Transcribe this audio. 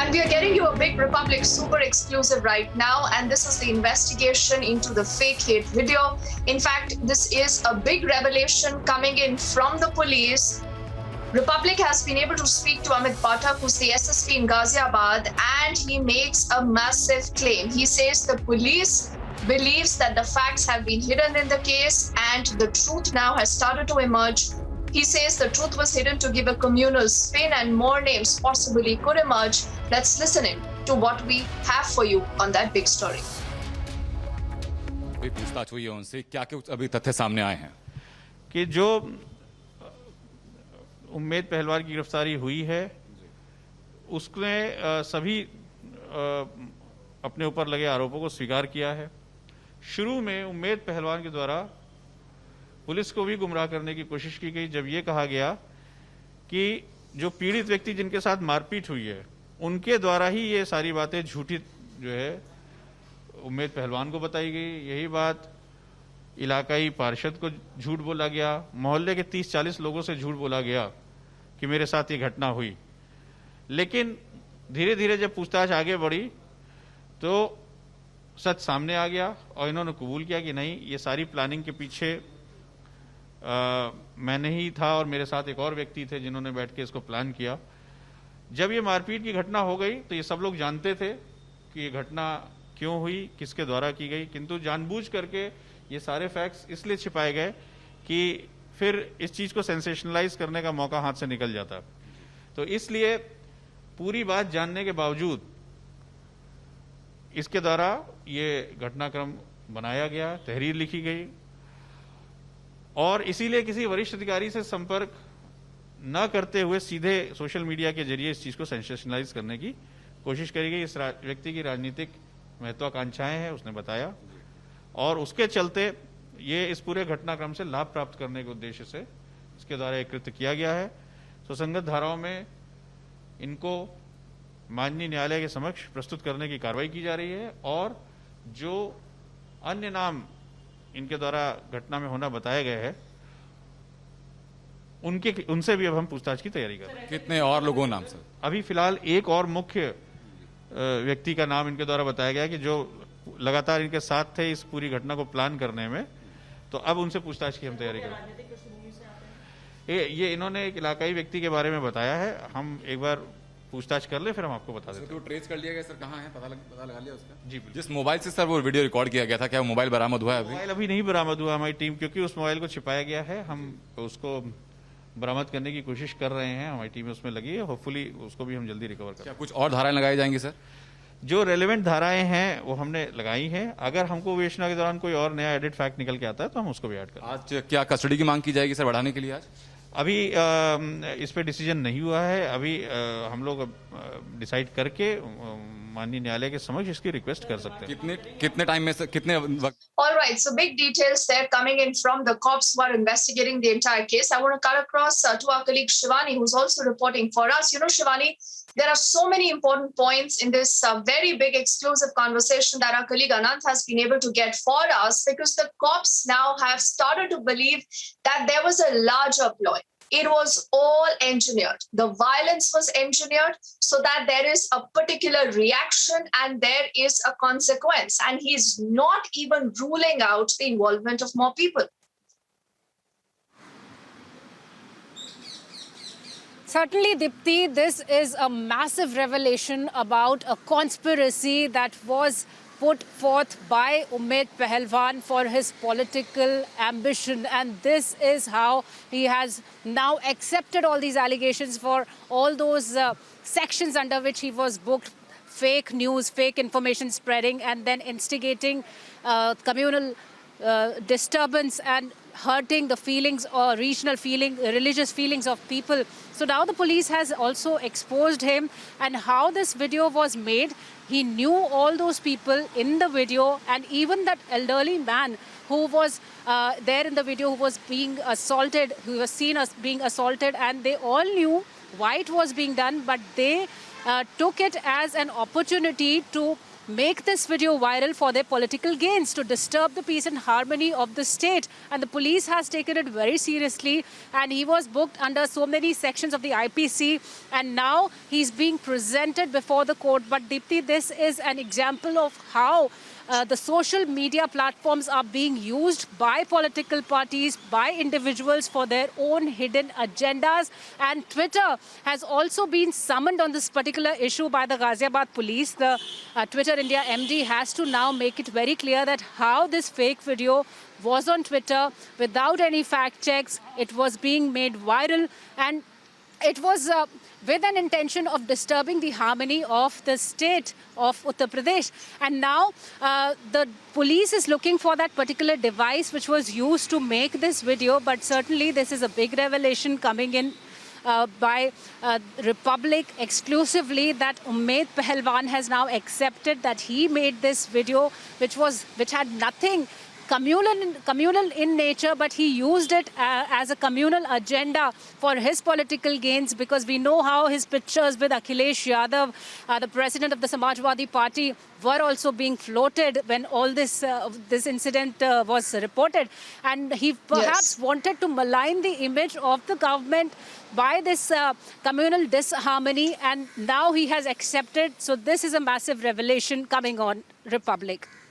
And we are getting you a Big Republic super exclusive right now, and this is the investigation into the fake hate video. In fact, this is a big revelation coming in from the police. Republic has been able to speak to Amit Pathak, who's the SSP in Ghaziabad, and he makes a massive claim. He says the police believes that the facts have been hidden in the case and the truth now has started to emerge. He says the truth was hidden to give a communal spin and more names possibly could emerge. Let's listen in to what we have for you on that big story. पूछताछ हुई है उनसे क्या कुछ अभी तथ्य सामने आए हैं कि जो उम्मेद पहलवान की गिरफ्तारी हुई है उसने सभी अपने ऊपर लगे आरोपों को स्वीकार किया है। शुरू में उम्मेद पहलवान के द्वारा पुलिस को भी गुमराह करने की कोशिश की गई जब ये कहा गया कि जो पीड़ित व्यक्ति जिनके साथ मारपीट हुई है उनके द्वारा ही ये सारी बातें झूठी जो है उम्मेद पहलवान को बताई गई। यही बात इलाकाई पार्षद को झूठ बोला गया, मोहल्ले के 30-40 लोगों से झूठ बोला गया कि मेरे साथ ये घटना हुई। लेकिन धीरे धीरे जब पूछताछ आगे बढ़ी तो सच सामने आ गया और इन्होंने कबूल किया कि नहीं, ये सारी प्लानिंग के पीछे मैं नहीं था और मेरे साथ एक और व्यक्ति थे जिन्होंने बैठ के इसको प्लान किया। जब ये मारपीट की घटना हो गई तो ये सब लोग जानते थे कि ये घटना क्यों हुई, किसके द्वारा की गई, किंतु जानबूझ करके ये सारे फैक्ट्स इसलिए छिपाए गए कि फिर इस चीज को सेंसेशनलाइज करने का मौका हाथ से निकल जाता। तो इसलिए पूरी बात जानने के बावजूद इसके द्वारा ये घटनाक्रम बनाया गया, तहरीर लिखी गई और इसीलिए किसी वरिष्ठ अधिकारी से संपर्क न करते हुए सीधे सोशल मीडिया के जरिए इस चीज को सेंसेशनलाइज करने की कोशिश करी गई। इस व्यक्ति की राजनीतिक महत्वाकांक्षाएं हैं, उसने बताया, और उसके चलते ये इस पूरे घटनाक्रम से लाभ प्राप्त करने के उद्देश्य से इसके द्वारा एक कृत्य किया गया है। सुसंगत धाराओं में इनको माननीय न्यायालय के समक्ष प्रस्तुत करने की कार्रवाई की जा रही है और जो अन्य नाम इनके द्वारा घटना में होना बताए गए हैं उनसे भी अब हम पूछताछ की तैयारी कर रहे हैं। कितने और लोगों नाम सर? अभी फिलहाल एक और मुख्य व्यक्ति का नाम इनके द्वारा बताया गया कि जो लगातार इनके साथ थे इस पूरी घटना को प्लान करने में, तो अब उनसे पूछताछ की हम तैयारी कर रहे हैं। ये इन्होंने एक इलाकाई व्यक्ति के बारे में बताया है, हम एक बार पूछताछ कर ले फिर हम आपको बता देते हैं। तो ट्रेस कर लिया गया सर, कहाँ है, पता लगा लिया उसका? जी, जिस मोबाइल से सर वो वीडियो रिकॉर्ड किया गया था, क्या वो मोबाइल बरामद हुआ है? मोबाइल अभी नहीं बरामद हुआ हमारी टीम, क्योंकि उस मोबाइल को छिपाया गया है। हम उसको बरामद करने की कोशिश कर रहे हैं, हमारी टीम उसमें लगी है। होपफुली उसको भी हम जल्दी रिकवर करें। क्या कुछ और धाराएं लगाई जाएंगी सर? जो रेलेवेंट धाराएं हैं वो हमने लगाई हैं। अगर हमको विवेचना के दौरान कोई और नया एडिट फैक्ट निकल के आता है तो हम उसको भी ऐड करें। आज क्या कस्टडी की मांग की जाएगी सर बढ़ाने के लिए? आज अभी इस पे डिसीजन नहीं हुआ है। अभी हम लोग डिसाइड करके माननीय न्यायालय के समक्ष इसकी रिक्वेस्ट कर सकते हैं। कितने टाइम में कितने वक्त? All right, so big details there coming in from the cops who are investigating the entire case. I want to cut across to our colleague Shivani, who's also reporting for us. You know, Shivani, there are so many important points in this very big exclusive conversation that our colleague Anant has been able to get for us, because the cops now have started to believe that there was a larger ploy. It was all engineered. The violence was engineered so that there is a particular reaction and there is a consequence. And he's not even ruling out the involvement of more people. Certainly, Dipti, this is a massive revelation about a conspiracy that was put forth by Umaid Pahalwan for his political ambition. And this is how he has now accepted all these allegations for all those sections under which he was booked: fake news, fake information spreading, and then instigating communal disturbance and hurting the feelings or religious feelings of people. So now the police has also exposed him and how this video was made. He knew all those people in the video, and even that elderly man who was there in the video, who was being assaulted, who was seen as being assaulted, and they all knew why it was being done, but they took it as an opportunity to make this video viral for their political gains, to disturb the peace and harmony of the state. And the police has taken it very seriously, and he was booked under so many sections of the IPC, and now he's being presented before the court. But Deepti, this is an example of how the social media platforms are being used by political parties, by individuals for their own hidden agendas. And Twitter has also been summoned on this particular issue by the Ghaziabad police. The Twitter India MD has to now make it very clear that how this fake video was on Twitter without any fact checks. It was being made viral, and it was with an intention of disturbing the harmony of the state of Uttar Pradesh. And now the police is looking for that particular device which was used to make this video. But certainly this is a big revelation coming in by Republic exclusively, that Umaid Pahalwan has now accepted that he made this video, which had nothing communal in nature, but he used it as a communal agenda for his political gains, because we know how his pictures with Akhilesh Yadav, the president of the Samajwadi Party, were also being floated when all this incident was reported. And he perhaps wanted to malign the image of the government by this communal disharmony, and now he has accepted. So this is a massive revelation coming on Republic.